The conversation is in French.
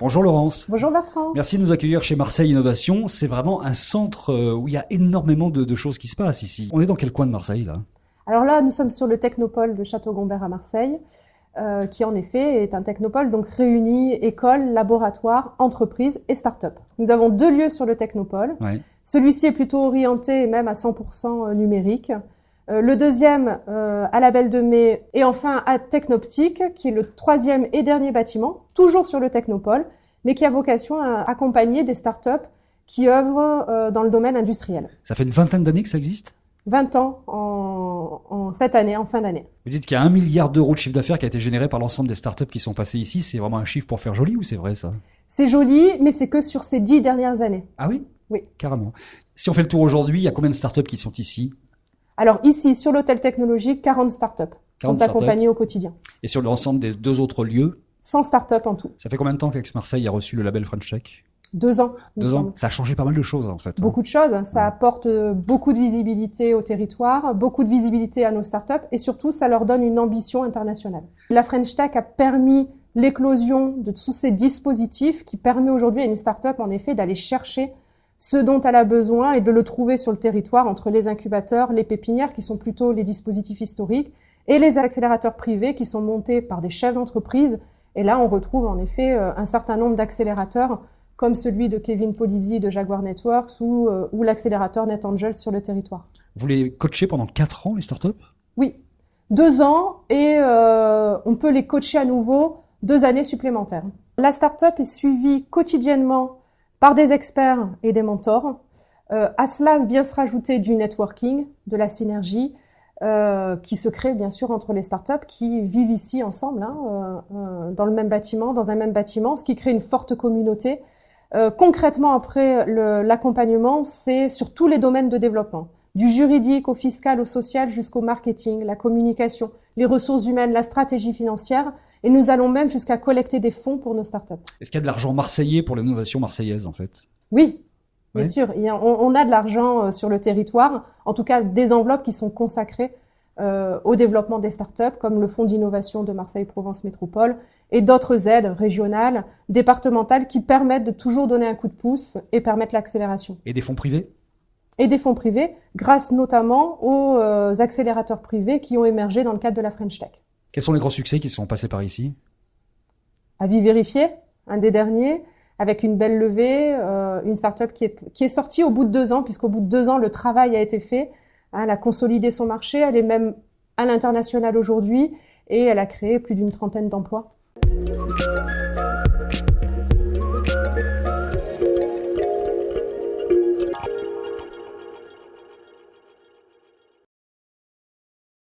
Bonjour Laurence. Bonjour Bertrand. Merci de nous accueillir chez Marseille Innovation. C'est vraiment un centre où il y a énormément de choses qui se passent ici. On est dans quel coin de Marseille là? Alors là, nous sommes sur le Technopole de Château-Gombert à Marseille, qui en effet est un technopole, donc réunit écoles, laboratoires, entreprises et start-up. Nous avons 2 lieux sur le Technopole. Ouais. Celui-ci est plutôt orienté même à 100% numérique. Le deuxième à la Belle de Mai et enfin à Technoptique, qui est le 3e et dernier bâtiment, toujours sur le Technopole, mais qui a vocation à accompagner des start-up qui œuvrent dans le domaine industriel. Ça fait une vingtaine d'années que ça existe? 20 ans en cette année, en fin d'année. Vous dites qu'il y a 1 milliard d'euros de chiffre d'affaires qui a été généré par l'ensemble des startups qui sont passées ici. C'est vraiment un chiffre pour faire joli ou c'est vrai ça? C'est joli, mais c'est que sur ces 10 dernières années. Ah oui? Oui. Carrément. Si on fait le tour aujourd'hui, il y a combien de startups qui sont ici? Alors ici, sur l'hôtel technologique, 40 startups sont accompagnées au quotidien. Et sur l'ensemble des 2 autres lieux? 100 startups en tout. Ça fait combien de temps qu'Aix-Marseille a reçu le label French Tech? 2 ans. 2 ans. Ça a changé pas mal de choses en fait. Beaucoup de choses. Ça apporte beaucoup de visibilité au territoire, beaucoup de visibilité à nos startups et surtout, ça leur donne une ambition internationale. La French Tech a permis l'éclosion de tous ces dispositifs qui permet aujourd'hui à une startup en effet d'aller chercher ce dont elle a besoin et de le trouver sur le territoire entre les incubateurs, les pépinières qui sont plutôt les dispositifs historiques et les accélérateurs privés qui sont montés par des chefs d'entreprise. Et là, on retrouve en effet un certain nombre d'accélérateurs comme celui de Kevin Polizzi de Jaguar Networks ou l'accélérateur NetAngel sur le territoire. Vous les coachez pendant 4 ans, les startups? Oui, 2 ans et on peut les coacher à nouveau 2 années supplémentaires. La startup est suivie quotidiennement par des experts et des mentors. À cela vient se rajouter du networking, de la synergie qui se crée bien sûr entre les startups qui vivent ici ensemble, dans le même bâtiment, dans un même bâtiment, ce qui crée une forte communauté. Concrètement, après l'accompagnement, c'est sur tous les domaines de développement, du juridique au fiscal, au social, jusqu'au marketing, la communication, les ressources humaines, la stratégie financière, et nous allons même jusqu'à collecter des fonds pour nos startups. Est-ce qu'il y a de l'argent marseillais pour l'innovation marseillaise en fait? Oui, bien sûr. On a de l'argent sur le territoire, en tout cas des enveloppes qui sont consacrées au développement des startups, comme le Fonds d'innovation de Marseille-Provence Métropole et d'autres aides régionales, départementales qui permettent de toujours donner un coup de pouce et permettre l'accélération. Et des fonds privés? Et des fonds privés, grâce notamment aux accélérateurs privés qui ont émergé dans le cadre de la French Tech. Quels sont les grands succès qui sont passés par ici? Avis Vérifié, un des derniers, avec une belle levée, une startup qui est sortie au bout de 2 ans, puisqu'au bout de 2 ans, le travail a été fait. Elle a consolidé son marché, elle est même à l'international aujourd'hui et elle a créé plus d'une 30aine d'emplois.